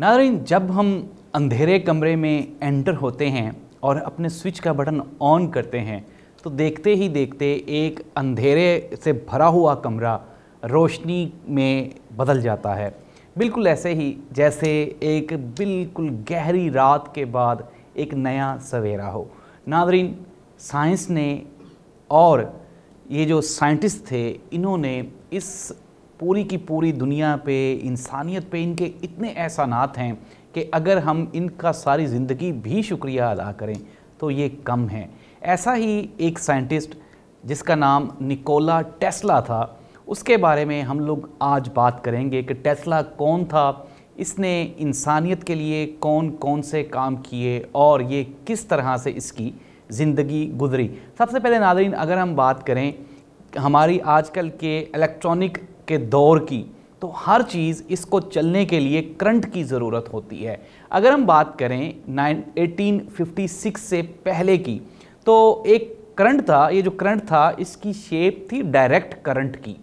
नाज़रीन, जब हम अंधेरे कमरे में एंटर होते हैं और अपने स्विच का बटन ऑन करते हैं तो देखते ही देखते एक अंधेरे से भरा हुआ कमरा रोशनी में बदल जाता है। बिल्कुल ऐसे ही जैसे एक बिल्कुल गहरी रात के बाद एक नया सवेरा हो। नाज़रीन, साइंस ने और ये जो साइंटिस्ट थे, इन्होंने इस पूरी की पूरी दुनिया पे, इंसानियत पे इनके इतने एहसानात हैं कि अगर हम इनका सारी ज़िंदगी भी शुक्रिया अदा करें तो ये कम है। ऐसा ही एक साइंटिस्ट जिसका नाम निकोला टेस्ला था, उसके बारे में हम लोग आज बात करेंगे कि टेस्ला कौन था, इसने इंसानियत के लिए कौन कौन से काम किए और ये किस तरह से इसकी ज़िंदगी गुजरी। सबसे पहले नाज़रीन, अगर हम बात करें हमारी आजकल के इलेक्ट्रॉनिक के दौर की, तो हर चीज़ इसको चलने के लिए करंट की ज़रूरत होती है। अगर हम बात करें 1856 से पहले की, तो एक करंट था। ये जो करंट था इसकी शेप थी डायरेक्ट करंट की।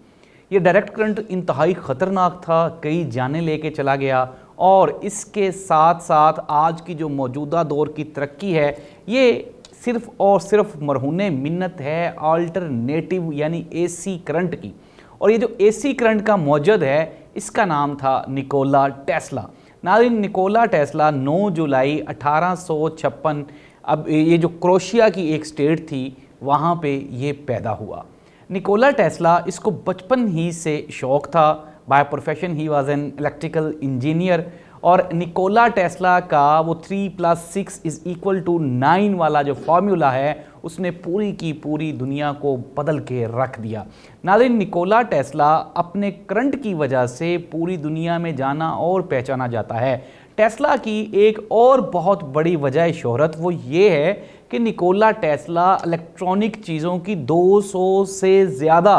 ये डायरेक्ट करंट इंतहाई ख़तरनाक था, कई जानें लेके चला गया। और इसके साथ साथ आज की जो मौजूदा दौर की तरक्की है, ये सिर्फ़ और सिर्फ मरहूने मिन्नत है अल्टरनेटिव यानी एसी करंट की। और ये जो एसी करंट का मौजूद है, इसका नाम था निकोला टेस्ला। नाज़रीन, निकोला टेस्ला 9 जुलाई 1856, अब ये जो क्रोशिया की एक स्टेट थी वहाँ पे ये पैदा हुआ। निकोला टेस्ला, इसको बचपन ही से शौक़ था। By profession he was an electrical engineer. और निकोला टेस्ला का वो 3 + 6 = 9 वाला जो फार्मूला है, उसने पूरी की पूरी दुनिया को बदल के रख दिया। नाज़रीन, निकोला टेस्ला अपने करंट की वजह से पूरी दुनिया में जाना और पहचाना जाता है। टेस्ला की एक और बहुत बड़ी वजह शोहरत वो ये है कि निकोला टेस्ला इलेक्ट्रॉनिक चीज़ों की 200 से ज़्यादा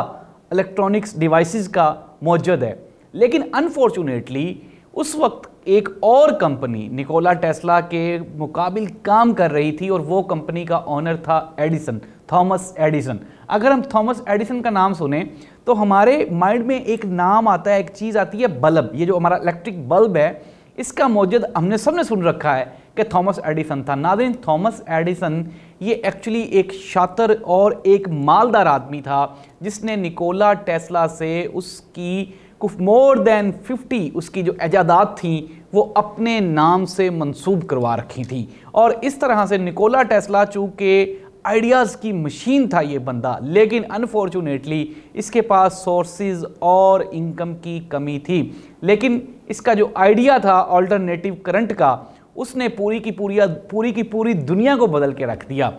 इलेक्ट्रॉनिक्स डिवाइसेस का मौजूद है। लेकिन अनफॉर्चुनेटली उस वक्त एक और कंपनी निकोला टेस्ला के मुकाबिल काम कर रही थी और वो कंपनी का ओनर था एडिसन, थॉमस एडिसन। अगर हम थॉमस एडिसन का नाम सुने तो हमारे माइंड में एक नाम आता है, एक चीज़ आती है बल्ब। ये जो हमारा इलेक्ट्रिक बल्ब है, इसका मौजूद हमने सबने सुन रखा है कि थॉमस एडिसन था। नाज़रीन, थॉमस एडिसन ये एक्चुअली एक शातिर और एक मालदार आदमी था जिसने निकोला टेस्ला से उसकी कुछ मोर देन 50 उसकी जो इजादात थी वो अपने नाम से मंसूब करवा रखी थी। और इस तरह से निकोला टेस्ला चूँकि आइडियाज़ की मशीन था ये बंदा, लेकिन अनफॉर्चुनेटली इसके पास सोर्सेज और इनकम की कमी थी। लेकिन इसका जो आइडिया था अल्टरनेटिव करंट का, उसने पूरी की पूरी दुनिया को बदल के रख दिया।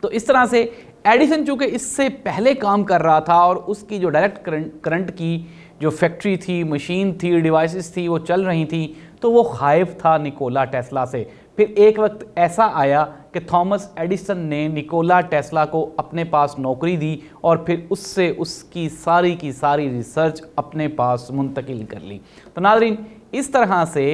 तो इस तरह से एडिसन चूँकि इससे पहले काम कर रहा था और उसकी जो डायरेक्ट करंट की जो फैक्ट्री थी, मशीन थी, डिवाइसेस थी, वो चल रही थी, तो वो खाइफ था निकोला टेस्ला से। फिर एक वक्त ऐसा आया कि थॉमस एडिसन ने निकोला टेस्ला को अपने पास नौकरी दी और फिर उससे उसकी सारी की सारी रिसर्च अपने पास मुंतकिल कर ली। तो नाज़रीन, इस तरह से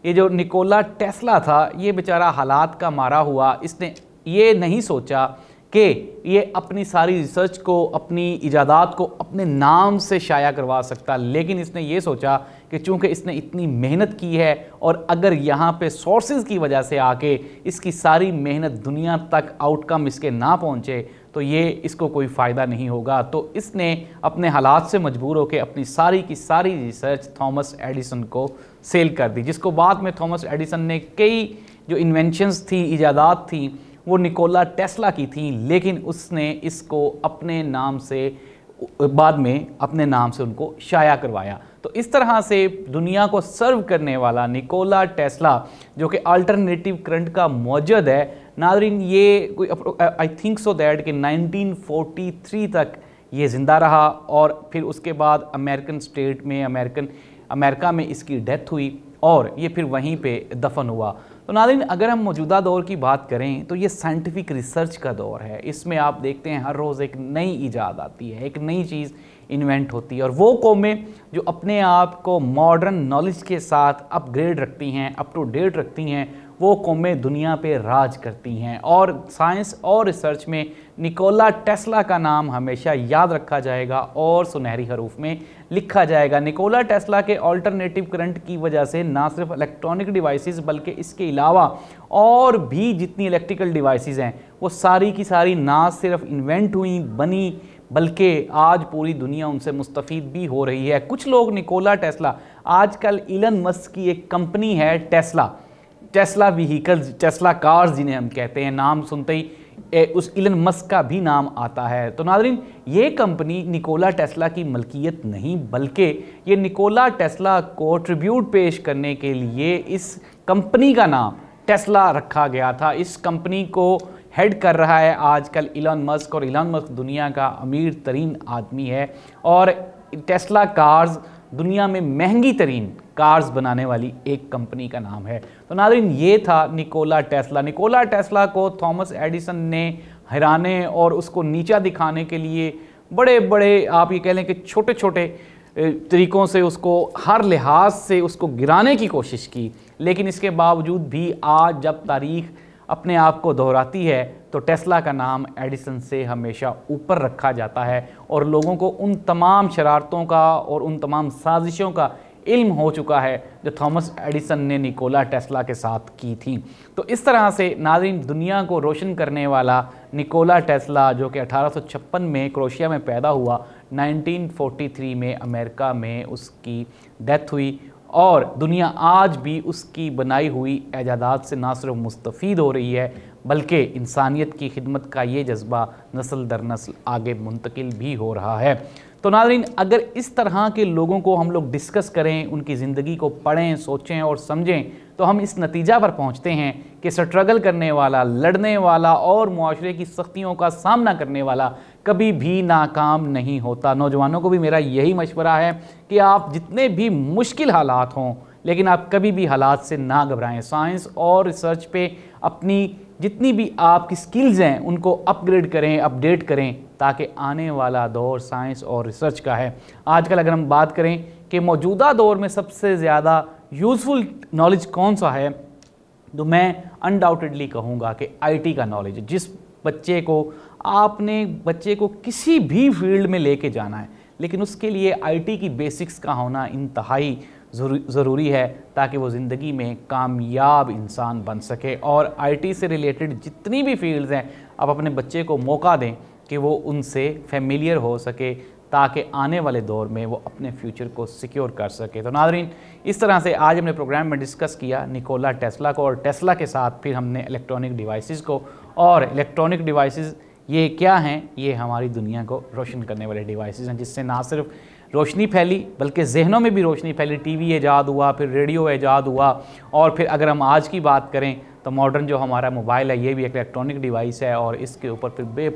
ये जो निकोला टेस्ला था, ये बेचारा हालात का मारा हुआ। इसने ये नहीं सोचा कि ये अपनी सारी रिसर्च को, अपनी इजादात को अपने नाम से शाया करवा सकता, लेकिन इसने ये सोचा कि चूँकि इसने इतनी मेहनत की है और अगर यहाँ पे सोर्सेज की वजह से आके इसकी सारी मेहनत दुनिया तक आउटकम इसके ना पहुँचे तो ये इसको कोई फ़ायदा नहीं होगा। तो इसने अपने हालात से मजबूर होकर अपनी सारी की सारी रिसर्च थॉमस एडिसन को सेल कर दी, जिसको बाद में थॉमस एडिसन ने कई जो इन्वेंशंस थी, इजादात थी, वो निकोला टेस्ला की थी, लेकिन उसने इसको अपने नाम से बाद में अपने नाम से उनको शाया करवाया। तो इस तरह से दुनिया को सर्व करने वाला निकोला टेस्ला, जो कि अल्टरनेटिव करंट का मौजूद है, नाज़रीन, ये कोई आई थिंक सो दैट कि 1943 तक ये ज़िंदा रहा और फिर उसके बाद अमेरिका में इसकी डेथ हुई और ये फिर वहीं पे दफन हुआ। तो नाज़रीन, अगर हम मौजूदा दौर की बात करें तो ये साइंटिफिक रिसर्च का दौर है। इसमें आप देखते हैं हर रोज़ एक नई ईजाद आती है, एक नई चीज़ इन्वेंट होती है। और वो कौमें जो अपने आप को मॉडर्न नॉलेज के साथ अपग्रेड रखती हैं, अप टू डेट रखती हैं, वो कौमें दुनिया पे राज करती हैं। और साइंस और रिसर्च में निकोला टेस्ला का नाम हमेशा याद रखा जाएगा और सुनहरी हरूफ में लिखा जाएगा। निकोला टेस्ला के अल्टरनेटिव करंट की वजह से ना सिर्फ इलेक्ट्रॉनिक डिवाइसेस बल्कि इसके अलावा और भी जितनी इलेक्ट्रिकल डिवाइसेस हैं वो सारी की सारी ना सिर्फ इन्वेंट हुई बनी बल्कि आज पूरी दुनिया उनसे मुस्तफ़ीद भी हो रही है। कुछ लोग निकोला टेस्ला, आजकल इलन मस्क की एक कंपनी है टेस्ला व्हीकल्स, टेस्ला कार्स जिन्हें हम कहते हैं, नाम सुनते ही उस इलन मस्क का भी नाम आता है। तो नाज़रीन, ये कंपनी निकोला टेस्ला की मलकियत नहीं बल्कि ये निकोला टेस्ला को ट्रिब्यूट पेश करने के लिए इस कंपनी का नाम टेस्ला रखा गया था। इस कंपनी को हेड कर रहा है आजकल इलन मस्क, और इलन मस्क दुनिया का अमीर तरीन आदमी है और टेस्ला कार्स दुनिया में महंगी तरीन कार्स बनाने वाली एक कंपनी का नाम है। तो नाज़रीन, ये था निकोला टेस्ला। निकोला टेस्ला को थॉमस एडिसन ने हराने और उसको नीचा दिखाने के लिए बड़े बड़े, आप ये कह लें कि छोटे छोटे तरीक़ों से उसको हर लिहाज से उसको गिराने की कोशिश की, लेकिन इसके बावजूद भी आज जब तारीख़ अपने आप को दोहराती है तो टेस्ला का नाम एडिसन से हमेशा ऊपर रखा जाता है और लोगों को उन तमाम शरारतों का और उन तमाम साजिशों का इल्म हो चुका है जो थॉमस एडिसन ने निकोला टेस्ला के साथ की थी। तो इस तरह से नाज़रीन, दुनिया को रोशन करने वाला निकोला टेस्ला, जो कि 1856 में क्रोशिया में पैदा हुआ, 1943 में अमेरिका में उसकी डेथ हुई और दुनिया आज भी उसकी बनाई हुई ईजादात से ना सिर्फ मुस्तफ़ीद हो रही है बल्कि इंसानियत की खिदमत का ये जज्बा नस्ल दर नस्ल आगे मुंतकिल भी हो रहा है। तो नाज़रीन, अगर इस तरह के लोगों को हम लोग डिस्कस करें, उनकी ज़िंदगी को पढ़ें, सोचें और समझें, तो हम इस नतीजा पर पहुँचते हैं कि स्ट्रगल करने वाला, लड़ने वाला और मुआशरे की सख्तियों का सामना करने वाला कभी भी नाकाम नहीं होता। नौजवानों को भी मेरा यही मशवरा है कि आप जितने भी मुश्किल हालात हों, लेकिन आप कभी भी हालात से ना घबराएं। साइंस और रिसर्च पे अपनी जितनी भी आपकी स्किल्स हैं उनको अपग्रेड करें, अपडेट करें, ताकि आने वाला दौर साइंस और रिसर्च का है। आजकल अगर हम बात करें कि मौजूदा दौर में सबसे ज़्यादा यूज़फुल नॉलेज कौन सा है, तो मैं अनडाउटेडली कहूँगा कि आईटी का नॉलेज। जिस बच्चे को किसी भी फील्ड में लेके जाना है, लेकिन उसके लिए आईटी की बेसिक्स का होना इंतहाई ज़रूरी है ताकि वो ज़िंदगी में कामयाब इंसान बन सके। और आईटी से रिलेटेड जितनी भी फील्ड्स हैं, आप अपने बच्चे को मौका दें कि वो उनसे फेमिलियर हो सके ताकि आने वाले दौर में वो अपने फ्यूचर को सिक्योर कर सके। तो नाज़रीन, इस तरह से आज हमने प्रोग्राम में डिस्कस किया निकोला टेस्ला को, और टेस्ला के साथ फिर हमने इलेक्ट्रॉनिक डिवाइसेस को। और इलेक्ट्रॉनिक डिवाइसेस ये क्या हैं? ये हमारी दुनिया को रोशन करने वाले डिवाइसेस हैं, जिससे ना सिर्फ रोशनी फैली बल्कि जहनों में भी रोशनी फैली। टीवी ईजाद हुआ, फिर रेडियो ईजाद हुआ, और फिर अगर हम आज की बात करें तो मॉडर्न जो हमारा मोबाइल है ये भी एक इलेक्ट्रॉनिक डिवाइस है, और इसके ऊपर फिर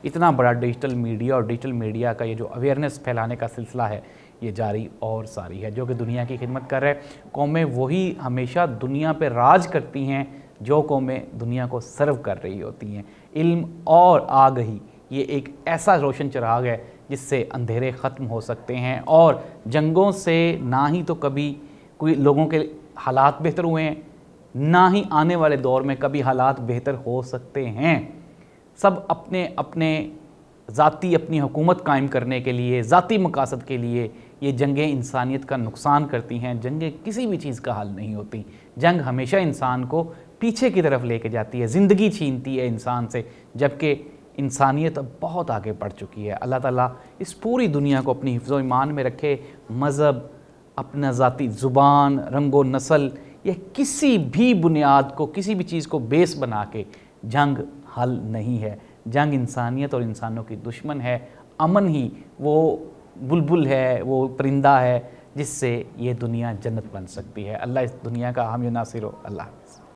इतना बड़ा डिजिटल मीडिया और डिजिटल मीडिया का ये जो अवेयरनेस फैलाने का सिलसिला है ये जारी और सारी है, जो कि दुनिया की खिदमत कर रहे। कौमें वही हमेशा दुनिया पे राज करती हैं जो कौमें दुनिया को सर्व कर रही होती हैं। इल्म और आगही ये एक ऐसा रोशन चिराग है जिससे अंधेरे ख़त्म हो सकते हैं, और जंगों से ना ही तो कभी कोई लोगों के हालात बेहतर हुए हैं, ना ही आने वाले दौर में कभी हालात बेहतर हो सकते हैं। सब अपने अपने ज़ाती अपनी हुकूमत कायम करने के लिए, ज़ाती मकासद के लिए ये जंगें इंसानियत का नुकसान करती हैं। जंगें किसी भी चीज़ का हल नहीं होती। जंग हमेशा इंसान को पीछे की तरफ लेके जाती है, ज़िंदगी छीनती है इंसान से, जबकि इंसानियत अब बहुत आगे बढ़ चुकी है। अल्लाह ताला इस पूरी दुनिया को अपनी हिफ्ज़ ईमान में रखे। मज़हब, अपना ज़ाती ज़ुबान, रंगो नस्ल, यह किसी भी बुनियाद को, किसी भी चीज़ को बेस बना के जंग हल नहीं है। जंग इंसानियत और इंसानों की दुश्मन है। अमन ही वो बुलबुल है, वो परिंदा है जिससे ये दुनिया जन्नत बन सकती है। अल्लाह इस दुनिया का हामी नासिर हो। अल्लाह।